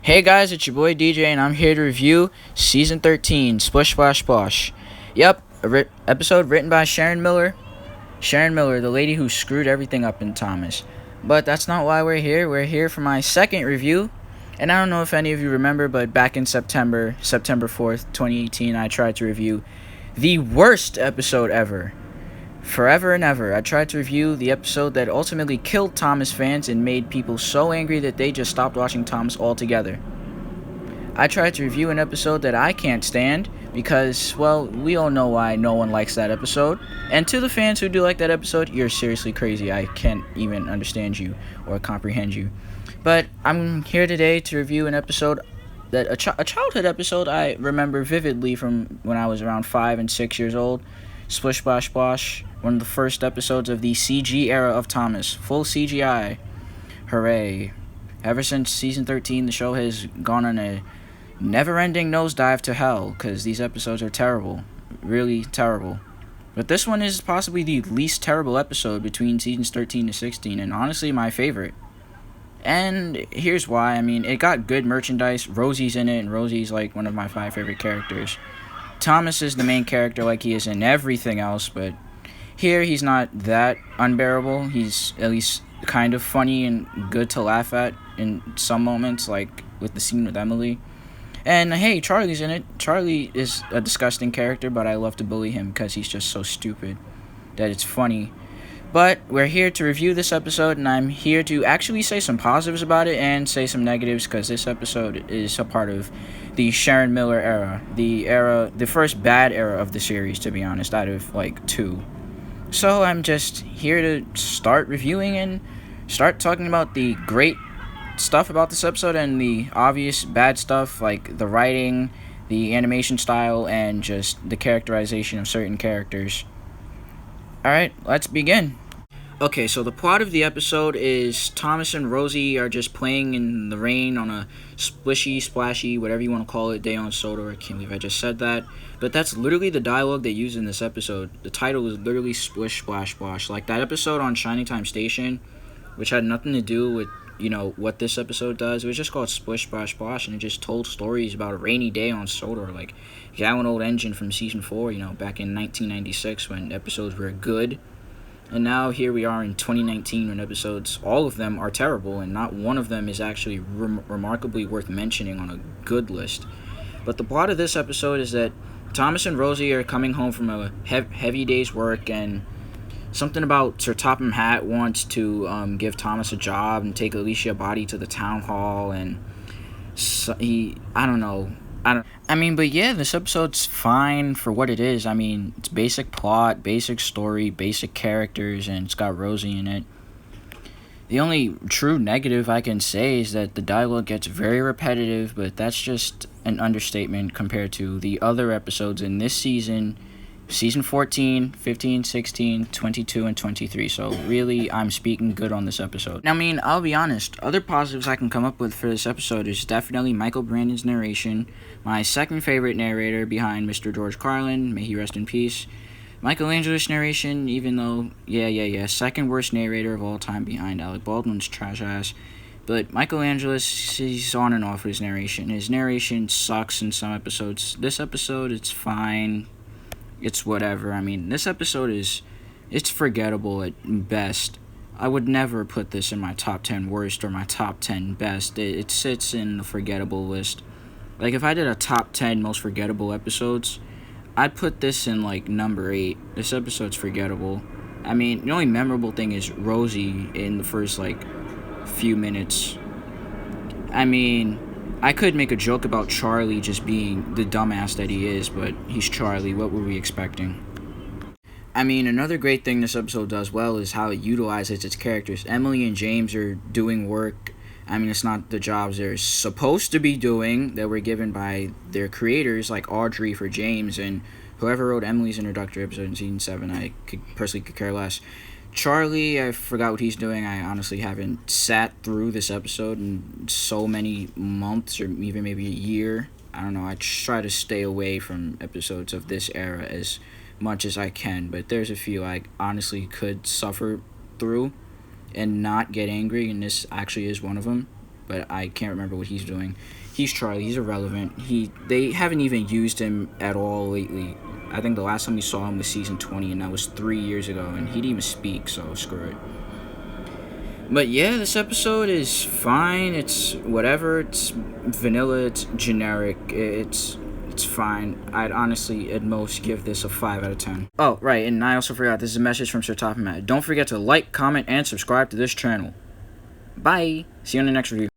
Hey guys, it's your boy DJ, and I'm here to review Season 13, Splish, Splash, Splosh. Yep, episode written by Sharon Miller. Sharon Miller, the lady who screwed everything up in Thomas. But that's not why we're here. We're here for my second review. And I don't know if any of you remember, but back in September 4th, 2018, I tried to review the worst episode ever. Forever and ever, I tried to review the episode that ultimately killed Thomas fans and made people so angry that they just stopped watching Thomas altogether. I tried to review an episode that I can't stand because, well, we all know why no one likes that episode. And to the fans who do like that episode, you're seriously crazy. I can't even understand you or comprehend you. But I'm here today to review an episode that a childhood episode I remember vividly from when I was around 5 and 6 years old. Splish Splash Splosh, one of the first episodes of the CG era of Thomas. Full CGI. Hooray. Ever since season 13, the show has gone on a never-ending nosedive to hell, because these episodes are terrible. Really terrible. But this one is possibly the least terrible episode between seasons 13 to 16, and honestly my favorite. And here's why. I mean, it got good merchandise. Rosie's in it, and Rosie's like one of my 5 favorite characters. Thomas is the main character like he is in everything else, but here he's not that unbearable. He's at least kind of funny and good to laugh at in some moments, like with the scene with Emily. And hey, Charlie's in it. Charlie is a disgusting character, but I love to bully him because he's just so stupid that it's funny. But we're here to review this episode, and I'm here to actually say some positives about it and say some negatives, because this episode is a part of the Sharon Miller era. The first bad era of the series, to be honest, out of like 2. So I'm just here to start reviewing and start talking about the great stuff about this episode and the obvious bad stuff, like the writing, the animation style, and just the characterization of certain characters. Alright, let's begin. Okay, so the plot of the episode is Thomas and Rosie are just playing in the rain on a splishy, splashy, whatever you want to call it, day on Sodor. I can't believe I just said that. But that's literally the dialogue they use in this episode. The title is literally Splish, Splash, Splosh. Like that episode on Shining Time Station, which had nothing to do with, what this episode does. It was just called Splish, Splash, Splosh, and it just told stories about a rainy day on Sodor. Like, Gallon Old Engine from Season 4, back in 1996 when episodes were good. And now here we are in 2019 when episodes, all of them are terrible, and not one of them is actually remarkably worth mentioning on a good list. But the plot of this episode is that Thomas and Rosie are coming home from a heavy day's work, and something about Sir Topham Hatt wants to give Thomas a job and take Alicia Body to the town hall, and but yeah, this episode's fine for what it is. I mean, it's basic plot, basic story, basic characters, and it's got Rosie in it. The only true negative I can say is that the dialogue gets very repetitive, but that's just an understatement compared to the other episodes in this season. Season 14, 15, 16, 22, and 23. So really, I'm speaking good on this episode. I mean, I'll be honest. Other positives I can come up with for this episode is definitely Michael Brandon's narration. My second favorite narrator behind Mr. George Carlin. May he rest in peace. Michelangelo's narration, even though, second worst narrator of all time behind Alec Baldwin's trash ass. But Michelangelo's, he's on and off with his narration. His narration sucks in some episodes. This episode, it's fine. It's whatever. I mean, this episode it's forgettable at best. I would never put this in my top 10 worst or my top 10 best. It sits in the forgettable list. Like, if I did a top 10 most forgettable episodes, I'd put this in, like, number 8. This episode's forgettable. I mean, the only memorable thing is Rosie in the first, like, few minutes. I mean, I could make a joke about Charlie just being the dumbass that he is, but he's Charlie. What were we expecting? I mean, another great thing this episode does well is how it utilizes its characters. Emily and James are doing work. I mean, it's not the jobs they're supposed to be doing that were given by their creators, like Audrey for James, and whoever wrote Emily's introductory episode in Season 7, I personally could care less. Charlie, I forgot what he's doing. I honestly haven't sat through this episode in so many months or even maybe a year. I don't know. I try to stay away from episodes of this era as much as I can, but there's a few I honestly could suffer through and not get angry, and this actually is one of them. but I can't remember what he's doing. He's Charlie. He's irrelevant. They haven't even used him at all lately. I think the last time we saw him was season 20, and that was 3 years ago, and he didn't even speak, so screw it. But yeah, this episode is fine. It's whatever. It's vanilla. It's generic. It's fine. I'd honestly, at most, give this a 5 out of 10. Oh, right, and I also forgot, this is a message from Sir Topham Matt. Don't forget to like, comment, and subscribe to this channel. Bye! See you on the next review.